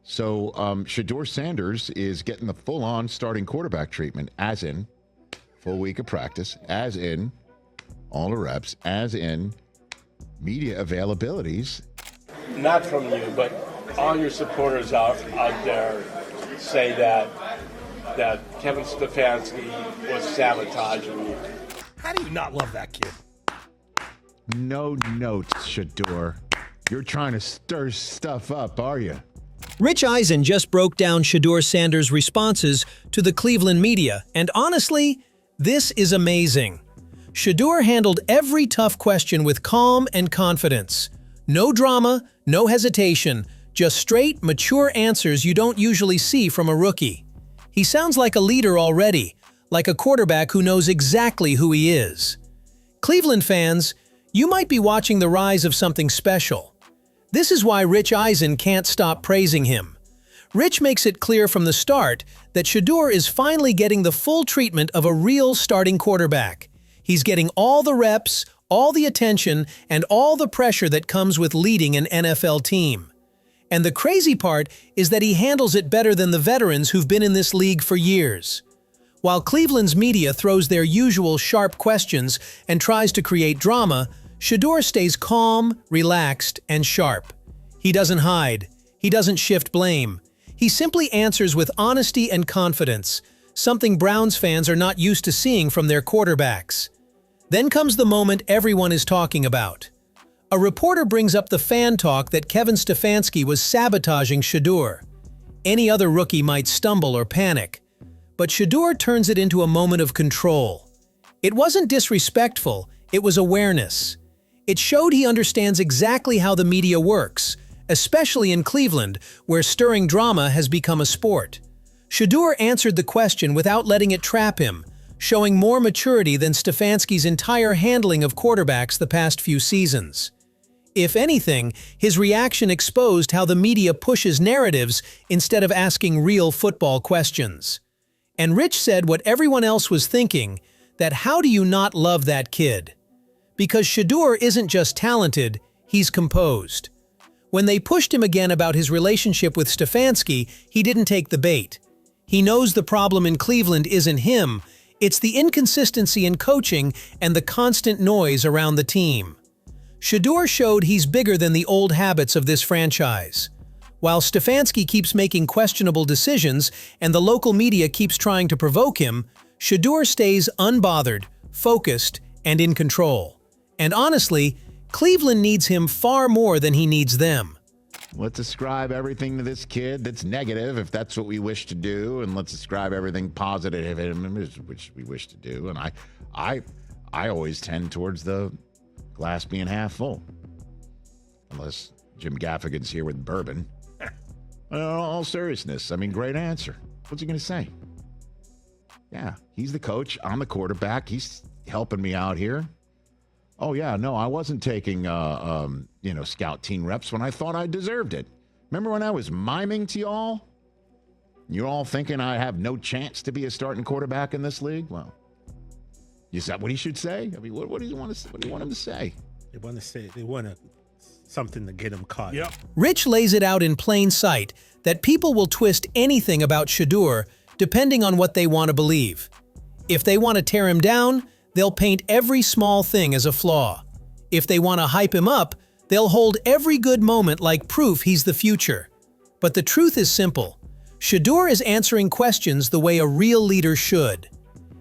So Shedeur Sanders is getting the full-on starting quarterback treatment, as in full week of practice, as in all the reps, as in media availabilities. Not from you, but all your supporters out there say that Kevin Stefanski was sabotaging you. How do you not love that kid? No notes, Shedeur. You're trying to stir stuff up, are you? Rich Eisen just broke down Shedeur Sanders' responses to the Cleveland media, and honestly, this is amazing. Shedeur handled every tough question with calm and confidence. No drama, no hesitation, just straight, mature answers you don't usually see from a rookie. He sounds like a leader already, like a quarterback who knows exactly who he is. Cleveland fans, you might be watching the rise of something special. This is why Rich Eisen can't stop praising him. Rich makes it clear from the start that Shedeur is finally getting the full treatment of a real starting quarterback. He's getting all the reps, all the attention, and all the pressure that comes with leading an NFL team. And the crazy part is that he handles it better than the veterans who've been in this league for years. While Cleveland's media throws their usual sharp questions and tries to create drama, Shedeur stays calm, relaxed, and sharp. He doesn't hide. He doesn't shift blame. He simply answers with honesty and confidence, something Browns fans are not used to seeing from their quarterbacks. Then comes the moment everyone is talking about. A reporter brings up the fan talk that Kevin Stefanski was sabotaging Shedeur. Any other rookie might stumble or panic, but Shedeur turns it into a moment of control. It wasn't disrespectful, it was awareness. It showed he understands exactly how the media works, especially in Cleveland, where stirring drama has become a sport. Shedeur answered the question without letting it trap him, showing more maturity than Stefanski's entire handling of quarterbacks the past few seasons. If anything, his reaction exposed how the media pushes narratives instead of asking real football questions. And Rich said what everyone else was thinking, that how do you not love that kid? Because Shedeur isn't just talented, he's composed. When they pushed him again about his relationship with Stefanski, he didn't take the bait. He knows the problem in Cleveland isn't him, it's the inconsistency in coaching and the constant noise around the team. Shedeur showed he's bigger than the old habits of this franchise. While Stefanski keeps making questionable decisions and the local media keeps trying to provoke him, Shedeur stays unbothered, focused, and in control. And honestly, Cleveland needs him far more than he needs them. Let's ascribe everything to this kid that's negative, if that's what we wish to do, and let's ascribe everything positive in him, which we wish to do. And I always tend towards the glass being half full, unless Jim Gaffigan's here with bourbon. In all seriousness, I mean, great answer. What's he going to say? Yeah, he's the coach. I'm the quarterback. He's helping me out here. Oh, yeah, no, I wasn't taking, scout team reps when I thought I deserved it. Remember when I was miming to y'all? You're all thinking I have no chance to be a starting quarterback in this league? Well, is that what he should say? I mean, what do you want him to say? They want something to get him caught. Yep. Rich lays it out in plain sight that people will twist anything about Shedeur depending on what they want to believe. If they want to tear him down, they'll paint every small thing as a flaw. If they want to hype him up, they'll hold every good moment like proof he's the future. But the truth is simple. Shedeur is answering questions the way a real leader should.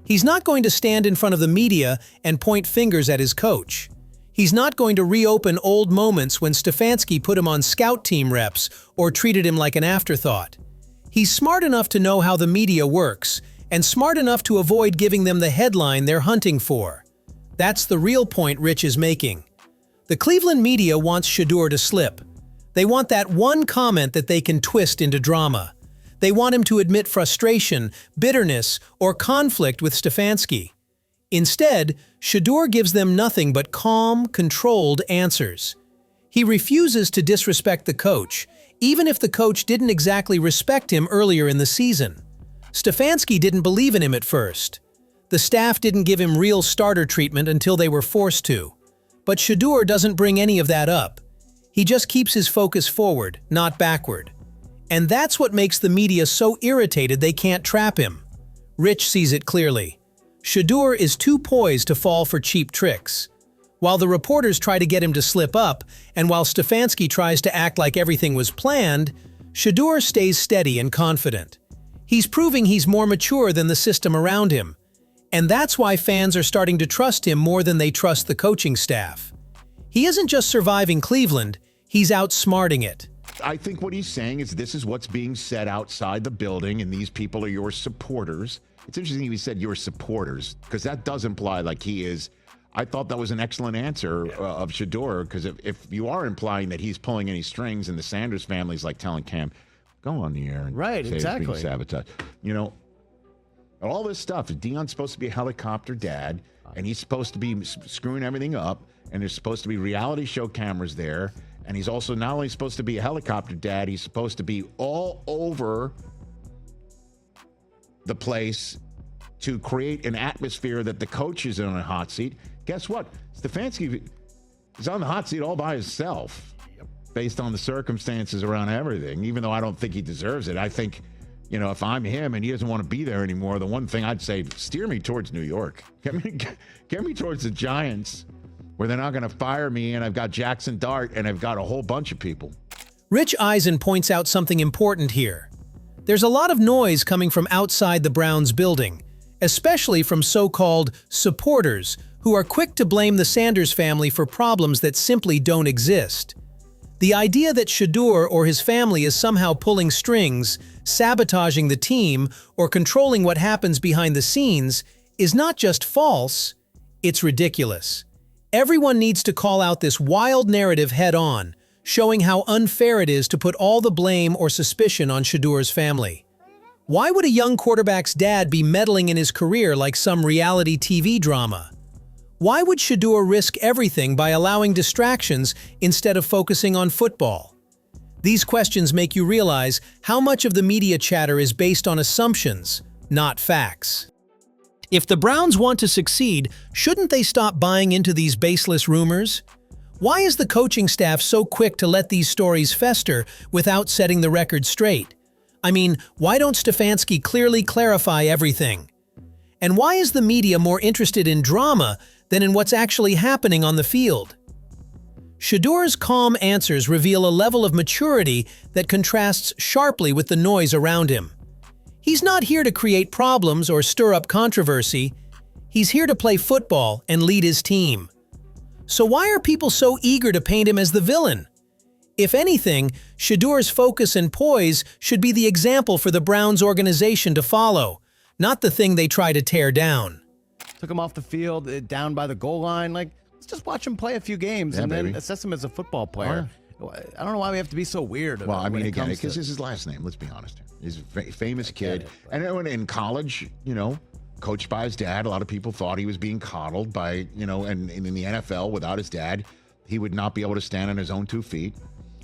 He's not going to stand in front of the media and point fingers at his coach. He's not going to reopen old moments when Stefanski put him on scout team reps or treated him like an afterthought. He's smart enough to know how the media works, and smart enough to avoid giving them the headline they're hunting for. That's the real point Rich is making. The Cleveland media wants Shedeur to slip. They want that one comment that they can twist into drama. They want him to admit frustration, bitterness, or conflict with Stefanski. Instead, Shedeur gives them nothing but calm, controlled answers. He refuses to disrespect the coach, even if the coach didn't exactly respect him earlier in the season. Stefanski didn't believe in him at first. The staff didn't give him real starter treatment until they were forced to. But Shedeur doesn't bring any of that up. He just keeps his focus forward, not backward. And that's what makes the media so irritated they can't trap him. Rich sees it clearly. Shedeur is too poised to fall for cheap tricks. While the reporters try to get him to slip up, and while Stefanski tries to act like everything was planned, Shedeur stays steady and confident. He's proving he's more mature than the system around him. And that's why fans are starting to trust him more than they trust the coaching staff. He isn't just surviving Cleveland, he's outsmarting it. I think what he's saying is this is what's being said outside the building, and these people are your supporters. It's interesting he said your supporters, because that does imply like he is. I thought that was an excellent answer of Shedeur, because if you are implying that he's pulling any strings and the Sanders family's like telling Cam, go on the air and right, say exactly. it's being sabotaged. You know, all this stuff. Deion's supposed to be a helicopter dad, and he's supposed to be screwing everything up, and there's supposed to be reality show cameras there. And he's also not only supposed to be a helicopter dad, he's supposed to be all over the place to create an atmosphere that the coach is on a hot seat. Guess what? Stefanski is on the hot seat all by himself, based on the circumstances around everything, even though I don't think he deserves it. I think, you know, if I'm him and he doesn't want to be there anymore, the one thing I'd say, steer me towards New York. Get me towards the Giants, where they're not going to fire me, and I've got Jackson Dart, and I've got a whole bunch of people. Rich Eisen points out something important here. There's a lot of noise coming from outside the Browns building, especially from so-called supporters who are quick to blame the Sanders family for problems that simply don't exist. The idea that Shedeur or his family is somehow pulling strings, sabotaging the team, or controlling what happens behind the scenes is not just false, it's ridiculous. Everyone needs to call out this wild narrative head-on, showing how unfair it is to put all the blame or suspicion on Shedeur's family. Why would a young quarterback's dad be meddling in his career like some reality TV drama? Why would Shedeur risk everything by allowing distractions instead of focusing on football? These questions make you realize how much of the media chatter is based on assumptions, not facts. If the Browns want to succeed, shouldn't they stop buying into these baseless rumors? Why is the coaching staff so quick to let these stories fester without setting the record straight? I mean, why don't Stefanski clearly clarify everything? And why is the media more interested in drama than in what's actually happening on the field? Shedeur's calm answers reveal a level of maturity that contrasts sharply with the noise around him. He's not here to create problems or stir up controversy. He's here to play football and lead his team. So why are people so eager to paint him as the villain? If anything, Shedeur's focus and poise should be the example for the Browns organization to follow, not the thing they try to tear down. Took him off the field, down by the goal line. Like, let's just watch him play a few games and then assess him as a football player. I don't know why we have to be so weird about it. Well, I mean, again, because it's his last name, let's be honest. He's a famous kid. And in college, you know, coached by his dad, a lot of people thought he was being coddled by, you know, and in the NFL, without his dad, he would not be able to stand on his own 2 feet.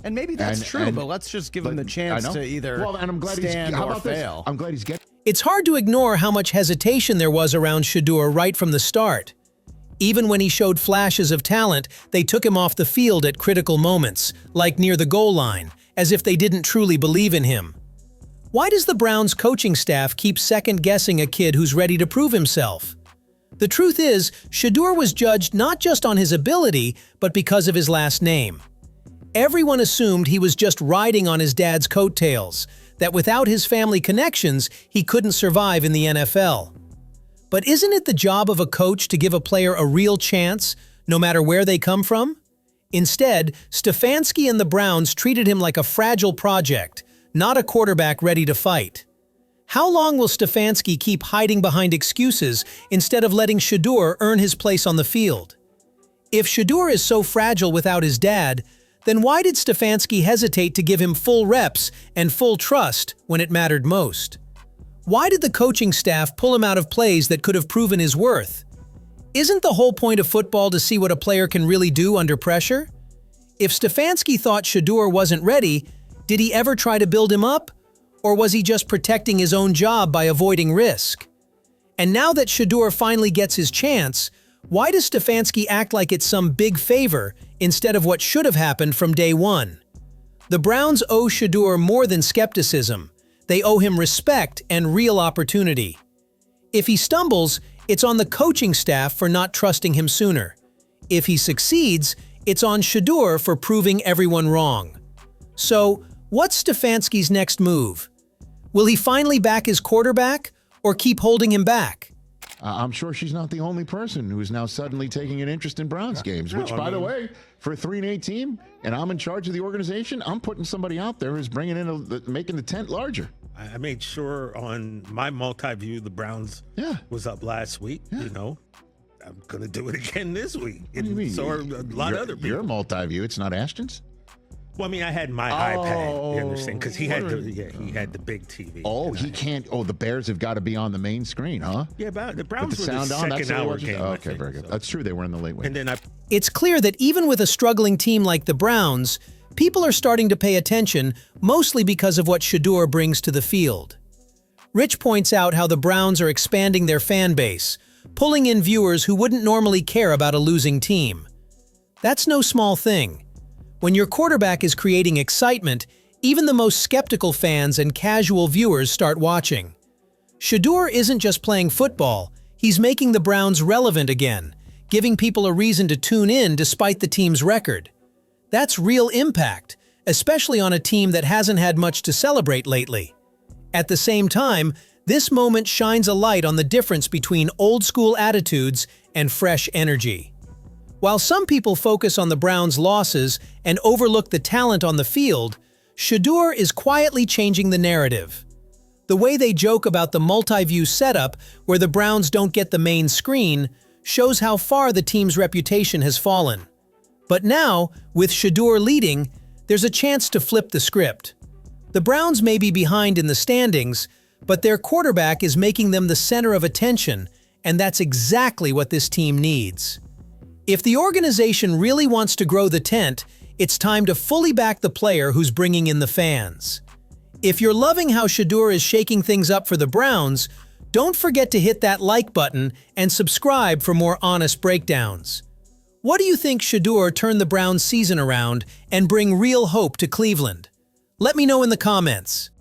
And maybe that's true, but let's just give him the chance to either stand or fail. I'm glad he's getting. It's hard to ignore how much hesitation there was around Shedeur right from the start. Even when he showed flashes of talent, they took him off the field at critical moments, like near the goal line, as if they didn't truly believe in him. Why does the Browns coaching staff keep second-guessing a kid who's ready to prove himself? The truth is, Shedeur was judged not just on his ability, but because of his last name. Everyone assumed he was just riding on his dad's coattails, that without his family connections, he couldn't survive in the NFL. But isn't it the job of a coach to give a player a real chance, no matter where they come from? Instead, Stefanski and the Browns treated him like a fragile project, not a quarterback ready to fight. How long will Stefanski keep hiding behind excuses instead of letting Shedeur earn his place on the field? If Shedeur is so fragile without his dad, then why did Stefanski hesitate to give him full reps and full trust when it mattered most? Why did the coaching staff pull him out of plays that could have proven his worth? Isn't the whole point of football to see what a player can really do under pressure? If Stefanski thought Shedeur wasn't ready, did he ever try to build him up? Or was he just protecting his own job by avoiding risk? And now that Shedeur finally gets his chance, why does Stefanski act like it's some big favor instead of what should have happened from day one? The Browns owe Shedeur more than skepticism. They owe him respect and real opportunity. If he stumbles, it's on the coaching staff for not trusting him sooner. If he succeeds, it's on Shedeur for proving everyone wrong. So, what's Stefanski's next move? Will he finally back his quarterback or keep holding him back? I'm sure she's not the only person who is now suddenly taking an interest in Browns games, which, by the way, for a 3-8 team, and I'm in charge of the organization, I'm putting somebody out there who's bringing in, making the tent larger. I made sure on my multi-view the Browns was up last week. You know, I'm going to do it again this week. What do you mean? So are a lot of other people. You're multi-view. It's not Ashton's? Well, I mean, I had my iPad, you understand? Because he had he had the big TV. Oh, he can't. Oh, the Bears have got to be on the main screen, huh? Yeah, but the Browns With the were sound the on. That's second how hour it was? game. Oh, okay, very good. So. That's true. They were in the late wing. And then It's clear that even with a struggling team like the Browns, people are starting to pay attention, mostly because of what Shedeur brings to the field. Rich points out how the Browns are expanding their fan base, pulling in viewers who wouldn't normally care about a losing team. That's no small thing. When your quarterback is creating excitement, even the most skeptical fans and casual viewers start watching. Shedeur isn't just playing football, he's making the Browns relevant again, giving people a reason to tune in despite the team's record. That's real impact, especially on a team that hasn't had much to celebrate lately. At the same time, this moment shines a light on the difference between old-school attitudes and fresh energy. While some people focus on the Browns' losses and overlook the talent on the field, Shedeur is quietly changing the narrative. The way they joke about the multi-view setup where the Browns don't get the main screen shows how far the team's reputation has fallen. But now, with Shedeur leading, there's a chance to flip the script. The Browns may be behind in the standings, but their quarterback is making them the center of attention, and that's exactly what this team needs. If the organization really wants to grow the tent, it's time to fully back the player who's bringing in the fans. If you're loving how Shedeur is shaking things up for the Browns, don't forget to hit that like button and subscribe for more honest breakdowns. What do you think Shedeur turned the Browns season around and bring real hope to Cleveland? Let me know in the comments.